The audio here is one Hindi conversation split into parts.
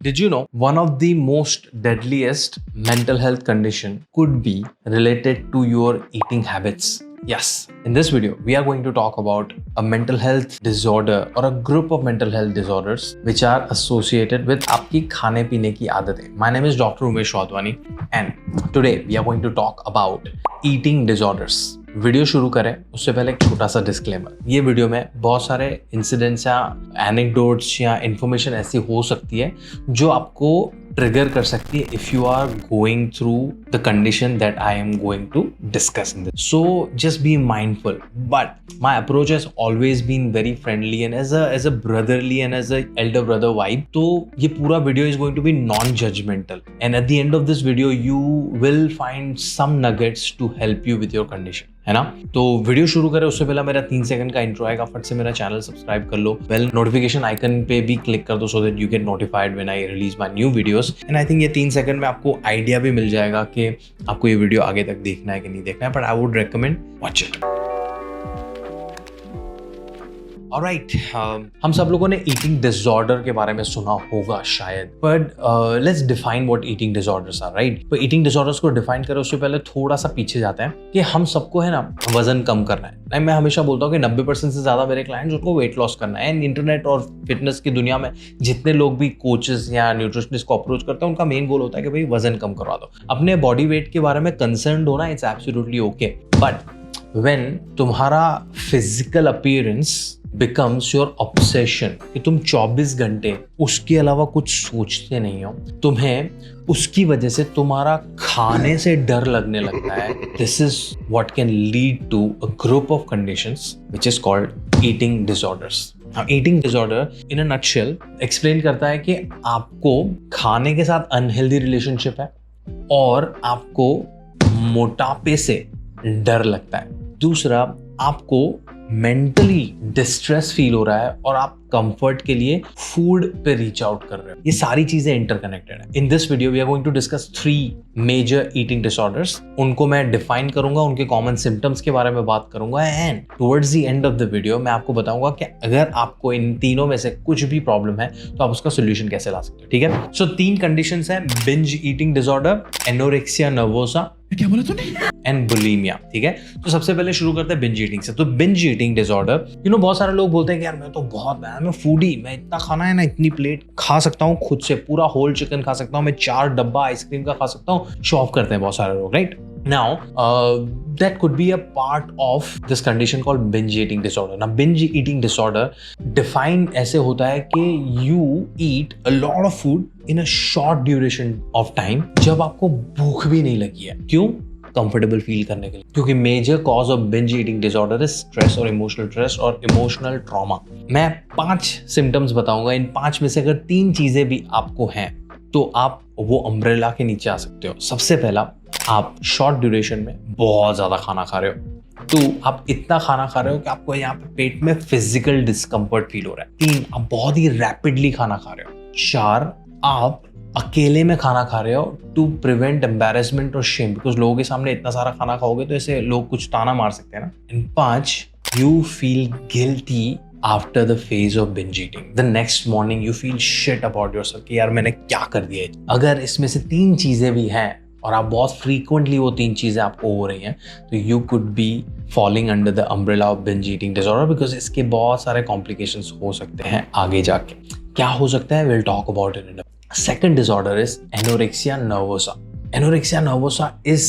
Did you know one of the most deadliest mental health condition could be related to your eating habits? Yes, in this video, we are going to talk about a mental health disorder or a group of mental health disorders which are associated with आपकी खाने पीने की आदतें. My name is Dr. Umesh Wadhwani and today we are going to talk about eating disorders. Video शुरू करें उससे पहले एक छोटा सा डिस्क्लेमर. ये वीडियो में बहुत सारे इंसिडेंट्स या एनेक्डोट्स या इंफॉर्मेशन ऐसी हो सकती है जो आपको ट्रिगर कर सकती है if you are going through the condition that I am going to discuss in this. So just be mindful, but my approach has always been very friendly and as a brotherly and as a elder brother vibe. तो ये पूरा video is going to be non judgemental and at the end of this video you will find some nuggets to help you with your condition, है ना. तो वीडियो शुरू करें उससे पहले मेरा 3 सेकंड का इंट्रो आएगा. फट से मेरा चैनल सब्सक्राइब कर लो, बेल नोटिफिकेशन आइकन पे भी क्लिक कर दो so that you get notified when I release my new videos. And I think ये 3 सेकंड में आपको आइडिया भी मिल जाएगा कि आपको ये वीडियो आगे तक देखना है कि नहीं देखना है, but I would recommend watch it. Alright, हम सब लोगों ने ईटिंग डिसऑर्डर के बारे में सुना होगा शायद, but let's define what eating disorders are, right. तो ईटिंग डिसऑर्डर्स को डिफाइन करें उससे पहले थोड़ा सा पीछे जाते हैं कि हम सबको है ना वजन कम करना है. मैं हमेशा बोलता हूँ कि 90% से ज्यादा मेरे क्लाइंट्स उनको वेट लॉस करना है. एंड इंटरनेट और फिटनेस की दुनिया में जितने लोग भी कोचेस या न्यूट्रिशनिस्ट को अप्रोच करते हैं उनका मेन गोल होता है कि भाई वजन कम करवा दो. अपने बॉडी वेट के बारे में कंसर्न होना it's absolutely okay, but when तुम्हारा physical appearance becomes your obsession कि तुम 24 घंटे उसके अलावा कुछ सोचते नहीं हो, तुम्हें उसकी वजह से तुम्हारा खाने से डर लगने लगता है, this is what can lead to a group of conditions which is called eating disorders. Eating disorder in a nutshell explain करता है कि आपको खाने के साथ अनहेल्दी रिलेशनशिप है और आपको मोटापे से डर लगता है. दूसरा, आपको मेंटली डिस्ट्रेस फील हो रहा है और आप कंफर्ट के लिए फूड पे रीच आउट कर रहे हो. ये सारी चीजें इंटरकनेक्टेड है. In this video we are going to discuss 3 major eating disorders. उनको मैं डिफाइन करूंगा, उनके कॉमन सिम्टम्स के बारे में बात करूंगा and towards the end of the video मैं आपको बताऊंगा कि अगर आपको इन तीनों में से कुछ भी प्रॉब्लम है तो आप उसका सोल्यूशन कैसे ला सकते हो. ठीक है. सो 3 कंडीशंस है: binge eating disorder, anorexia nervosa, क्या बोला तूने, एंड बुलिमिया. ठीक है. तो सबसे पहले शुरू करते हैं बिंज ईटिंग से. तो बिंज ईटिंग डिसऑर्डर, बहुत सारे लोग बोलते हैं कि यार मैं तो बहुत मैं फूडी, मैं इतना खाना है ना, इतनी प्लेट खा सकता हूँ खुद से, पूरा होल चिकन खा सकता हूँ मैं, 4 डब्बा आइसक्रीम का खा सकता हूँ. शो ऑफ करते हैं बहुत सारे लोग, right. Now, that could be a part of this condition called binge eating disorder. Now, binge eating disorder define ऐसे होता है कि you eat a lot of food in a short duration of time जब आपको भूख भी नहीं लगी है. क्यों? कंफर्टेबल फील करने के लिए. क्योंकि major cause of binge eating disorder is stress और इमोशनल स्ट्रेस और इमोशनल ट्रॉमा. मैं 5 सिम्टम्स बताऊंगा. इन 5 में से अगर 3 चीजें भी आपको हैं तो आप वो अम्ब्रेला के नीचे आ सकते हो. सबसे पहला, आप शॉर्ट ड्यूरेशन में बहुत ज्यादा खाना खा रहे हो. तो आप इतना खाना खा रहे हो कि आपको यहाँ पे पेट में फिजिकल डिस्कम्फर्ट फील हो रहा है. 3, आप बहुत ही रैपिडली खाना खा रहे हो. 4, आप अकेले में खाना खा रहे हो टू प्रिवेंट एम्बैरेसमेंट और शेम, बिकॉज लोगों के सामने इतना सारा खाना खाओगे तो ऐसे लोग कुछ ताना मार सकते हैं ना. And 5, you feel guilty after the phase of binge eating. The next morning you feel shit about yourself कि यार मैंने क्या कर दिया है. अगर इसमें से 3 चीजें भी हैं और आप बहुत फ्रीक्वेंटली वो 3 चीजें आपको हो रही हैं तो you could be falling under the umbrella of binge eating disorder, because इसके बहुत सारे कॉम्प्लिकेशंस हो सकते हैं आगे जाके. क्या हो सकता है, will talk about it. Second disorder is anorexia nervosa. Anorexia nervosa is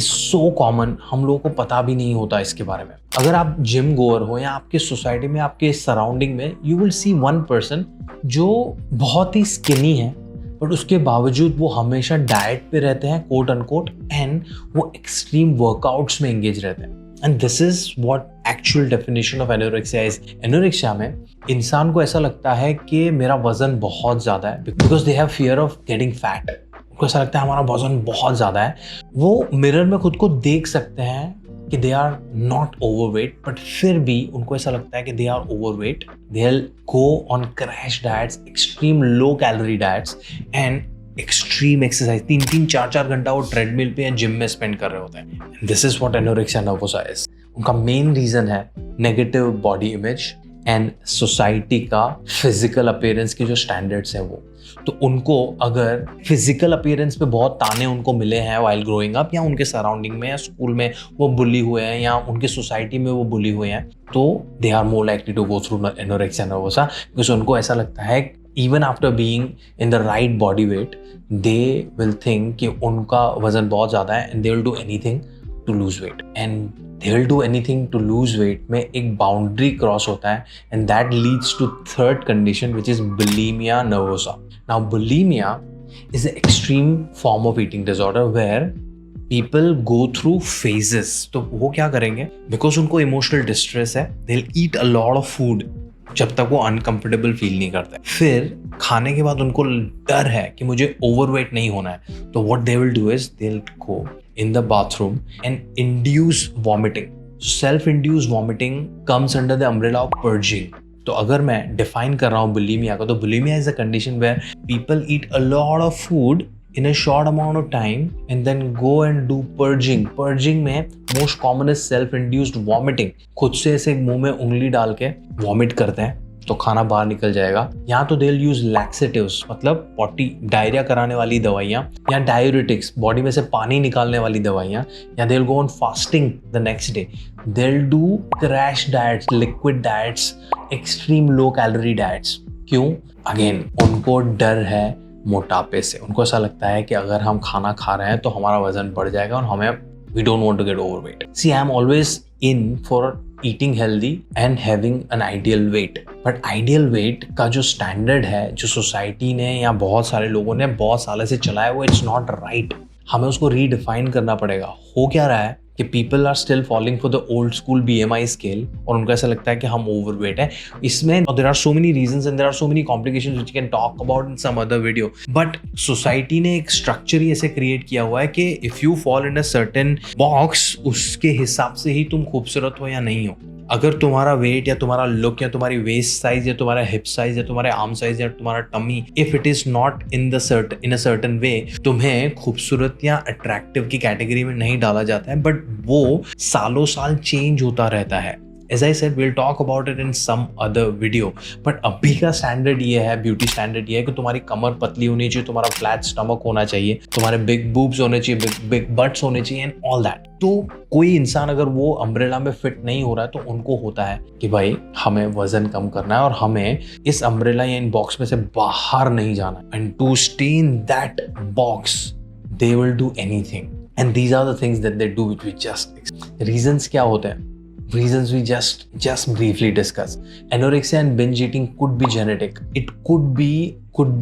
so common, हम लोगों को पता भी नहीं होता इसके बारे में. अगर आप जिम गोअर हो या आपके सोसाइटी में, आपके सराउंडिंग में, you will see one person जो बहुत ही स्किनी है बट उसके बावजूद वो हमेशा डाइट पे रहते हैं कोट अनकोट एंड वो एक्सट्रीम वर्कआउट्स में एंगेज रहते हैं. And this is what actual definition of anorexia is. Anorexia में इंसान को ऐसा लगता है कि मेरा वजन बहुत ज्यादा है, because they have fear of getting fat. उनको ऐसा लगता है हमारा वजन बहुत ज्यादा है. वो मिरर में खुद को देख सकते हैं कि they are not overweight, but फिर भी उनको ऐसा लगता है कि they are overweight. They will go on crash diets, extreme low calorie diets and extreme exercise. 3-3, 4-4 घंटा वो ट्रेडमिल पे या जिम में स्पेंड कर रहे होते हैं. This is what anorexia nervosa is. उनका मेन रीजन है negative body image and society का फिजिकल अपीयरेंस के जो स्टैंडर्ड्स हैं वो, तो उनको अगर फिजिकल अपीयरेंस पे बहुत ताने उनको मिले हैं वाइल ग्रोइंग अप, या उनके सराउंडिंग में या स्कूल में वो बुली हुए हैं या उनकी सोसाइटी में वो बुली हुए हैं, तो they are more likely to go through anorexia nervosa, because उनको ऐसा लगता है even after being in the right body weight they will think कि उनका वजन बहुत ज़्यादा है and they will do anything to lose weight, and they will do anything to lose weight में एक boundary cross होता है, and that leads to third condition which is bulimia nervosa. Now bulimia is an extreme form of eating disorder where people go through phases. तो वो क्या करेंगे, because उनको emotional distress है, they'll eat a lot of food जब तक वो अनकंफर्टेबल फील नहीं करते। फिर खाने के बाद उनको डर है कि मुझे ओवरवेट नहीं होना है, तो what they will do is they will go in the bathroom and induce vomiting. Self-induced vomiting comes under the umbrella of purging. तो अगर मैं define कर रहा हूँ bulimia का, तो bulimia is a condition where people eat a lot of food in a short amount of time and then go and do purging. Purging में most common is self-induced vomiting. खुद से ऐसे मुंह में उंगली डाल के वॉमिट करते हैं तो खाना बाहर निकल जाएगा। यहाँ तो they'll use laxatives, मतलब पॉटी डायरिया कराने वाली दवाइयाँ, या डायूरेटिक्स बॉडी में से पानी निकालने वाली दवाइयाँ, या they'll go on fasting the next day. They'll do crash diets, liquid diets, extreme low calorie diets. क्यों? Again, उनको डर है मोटापे से। उनको ऐसा लगता है कि अगर हम खाना खा रहे हैं तो हमारा वजन बढ़ जाएगा और हमें we don't want to get overweight. See, I am always in for eating healthy and having an ideal weight. But ideal weight का जो standard है, जो सोसाइटी ने या बहुत सारे लोगों ने बहुत सालों से चलाया वो it's not right. हमें उसको redefine करना पड़ेगा। हो क्या रहा है कि people are still falling for the old school BMI scale और उनको ऐसा लगता है कि हम overweight हैं। इसमें there are so many reasons and there are so many complications which you can talk about in some other video. But society ने एक structure ही ऐसे create किया हुआ है कि if you fall in a certain box उसके हिसाब से ही तुम खूबसूरत हो या नहीं हो। अगर तुम्हारा वेट या तुम्हारा लुक या तुम्हारी वेस्ट साइज या तुम्हारा हिप साइज या तुम्हारे आर्म साइज या तुम्हारा tummy if it is not in a certain way, तुम्हें खूबसूरत या अट्रैक्टिव की कैटेगरी में नहीं डाला जाता है, बट वो सालों साल चेंज होता रहता है। As I said, we'll talk about it in some other video. But अभी का स्टैंडर्ड ये है, ब्यूटी स्टैंडर्ड ये है कि तुम्हारी कमर पतली होनी चाहिए, तुम्हारा फ्लैट स्टमक होना चाहिए, तुम्हारे बिग बूब्स होने चाहिए, बिग बट्स होने चाहिए एंड ऑल दैट। तो कोई इंसान अगर वो अम्ब्रेला में फिट नहीं हो रहा है तो उनको होता है कि भाई हमें वजन कम करना है और हमें इस अम्ब्रेला या इन बॉक्स में से बाहर नहीं जाना है। And to stay in that box they will do anything and these are the things that they do which we just. Reasons क्या होते हैं? Reasons we just briefly discuss. Anorexia and binge eating could be genetic. It could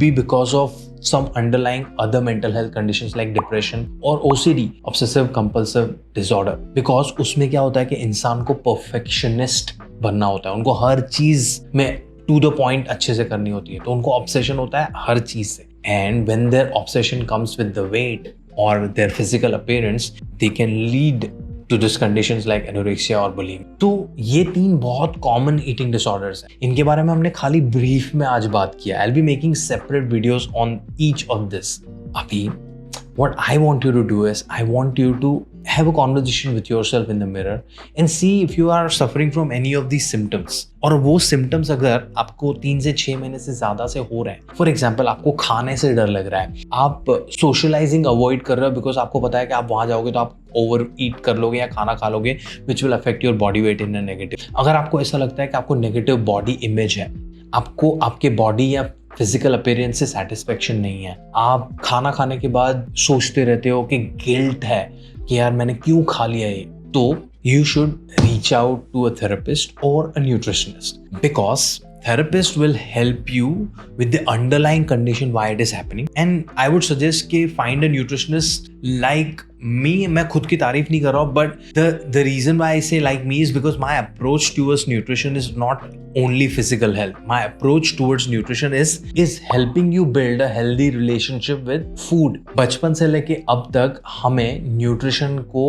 be because of some underlying other mental health conditions like depression or OCD, obsessive compulsive disorder. Because उसमें क्या होता है कि इंसान को perfectionist बनना होता है, उनको हर चीज में to the point अच्छे से करनी होती है, तो उनको obsession होता है हर चीज से। And when their obsession comes with the weight or their physical appearance, they can lead to these conditions like anorexia और bulimia. तो ये तीन बहुत common eating disorders हैं। इनके बारे में हमने खाली brief में आज बात किया। I'll be making separate videos on each of this. अभी what I want you to do is I want you to have a conversation with yourself in the mirror and see if you are suffering from any of these symptoms. और वो symptoms अगर आपको 3 से 6 महीने से ज़्यादा से हो रहे हैं, फॉर एग्जाम्पल आपको खाने से डर लग रहा है, आप सोशलाइजिंग अवॉइड कर रहे हो बिकॉज आपको पता है कि आप वहाँ जाओगे तो आप ओवर ईट कर लोगे या खाना खा लोगे which will affect your body weight in a negative. अगर आपको ऐसा लगता है कि आपको नेगेटिव बॉडी इमेज है, आपको आपके बॉडी या फिजिकल अपीयरेंस से सेटिस्फेक्शन नहीं है, आप खाना खाने के बाद सोचते रहते हो कि गिल्ट है कि यार मैंने क्यों खा लिया ये, तो you should reach out to a therapist or a nutritionist because therapist will help you with the underlying condition why it is happening and I would suggest कि find a nutritionist like me. मैं खुद की तारीफ नहीं कर रहा हूँ but the reason why I say like me is because my approach towards nutrition is not only physical health. My approach towards nutrition is helping you build a healthy relationship with food. बचपन से लेके अब तक हमें nutrition को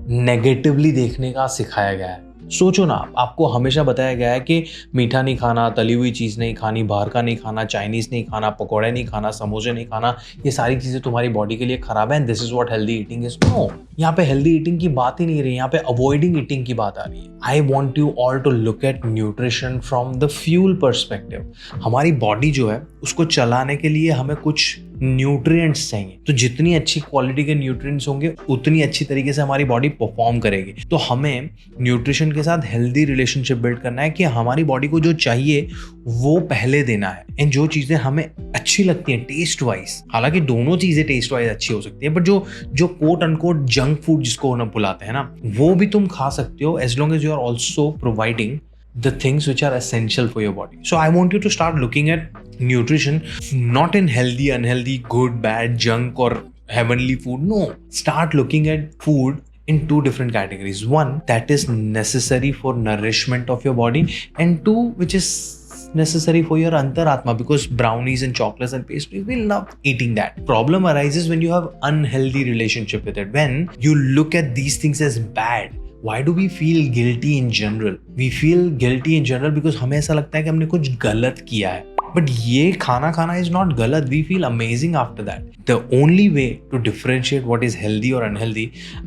नेगेटिवली देखने का सिखाया गया है सोचो ना, आपको हमेशा बताया गया है कि मीठा नहीं खाना, तली हुई चीज़ नहीं खानी, बाहर का नहीं खाना, चाइनीज़ नहीं खाना, पकौड़े नहीं खाना, समोसे नहीं खाना, ये सारी चीज़ें तुम्हारी बॉडी के लिए खराब है and this is what healthy eating is. No, यहाँ पे हेल्दी ईटिंग की बात ही नहीं रही, यहाँ पे अवॉइडिंग ईटिंग की बात आ रही है। I want you all to look at nutrition from the fuel perspective. हमारी बॉडी जो है उसको चलाने के लिए हमें कुछ न्यूट्रिएंट्स चाहिए, तो जितनी अच्छी क्वालिटी के न्यूट्रिएंट्स होंगे उतनी अच्छी तरीके से हमारी बॉडी परफॉर्म करेगी। तो हमें न्यूट्रिशन के साथ हेल्दी रिलेशनशिप बिल्ड करना है कि हमारी बॉडी को जो चाहिए वो पहले देना है, एंड जो चीजें हमें अच्छी लगती हैं टेस्ट वाइज, हालांकि दोनों चीजें टेस्ट वाइज अच्छी हो सकती है, बट जो कोट अनकोट जंक फूड जिसको हम बुलाते हैं ना, वो भी तुम खा सकते हो as long as you are also providing the things which are essential for your body. So I want you to start looking at nutrition not in healthy, unhealthy, good, bad, junk or heavenly food. No, start looking at food in two different categories. One that is necessary for nourishment of your body, and two which is necessary for your antaratma, because brownies and chocolates and pastries, we love eating that. Problem arises when you have unhealthy relationship with it. When you look at these things as bad, why do we feel guilty in general? We feel guilty in general because हमें ऐसा लगता है कि हमने कुछ गलत किया है, बट ये खाना is not गलत. We feel amazing after that. The only way to differentiate what is healthy or unhealthy,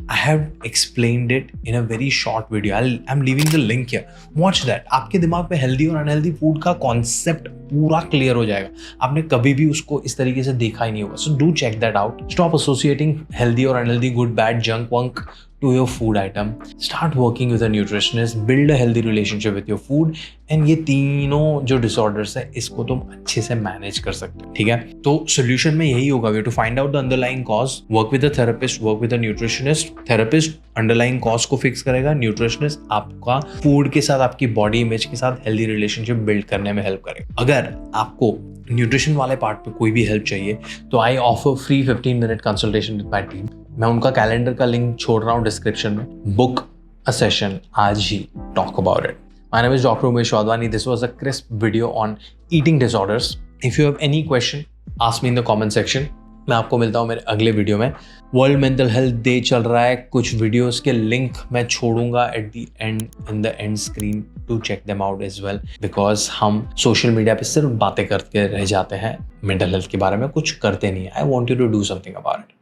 I have explained it in a very short video. I'm leaving the link here. Watch that. आपके दिमाग पे healthy और unhealthy food का concept पूरा clear हो जाएगा. आपने कभी भी उसको इस तरीके से देखा ही नहीं होगा. So do check that out. Stop associating healthy or unhealthy, good, bad, junk, wunk to your food item. Start working with a nutritionist. Build a healthy relationship with your food. And ये तीनों जो disorders है इसको तुम अच्छे से manage कर सकते हो. ठीक है, तो solution में यही होगा. We have to find out the underlying cause, work with a therapist, work with a nutritionist. Therapist underlying cause को fix करेगा, nutritionist आपका food के साथ, आपकी body image के साथ healthy relationship build करने में help करेगा. अगर आपको न्यूट्रिशन वाले पार्ट पे कोई भी हेल्प चाहिए तो I offer free 15-minute consultation with my team. मैं उनका कैलेंडर का लिंक छोड़ रहा हूँ डिस्क्रिप्शन में. बुक अ सेशन आज ही. Talk about it. My name is doctor Umesh Wadhwani. This was a crisp video on eating disorders. If you have any question ask me in the comment section. मैं आपको मिलता हूँ मेरे अगले वीडियो में. वर्ल्ड मेंटल हेल्थ डे चल रहा है. कुछ वीडियोस के लिंक मैं छोड़ूंगा at the end, in the end screen, to check them out as well, because हम सोशल मीडिया पे सिर्फ बातें करके रह जाते हैं, मेंटल हेल्थ के बारे में कुछ करते नहीं है. I want you to do something about it.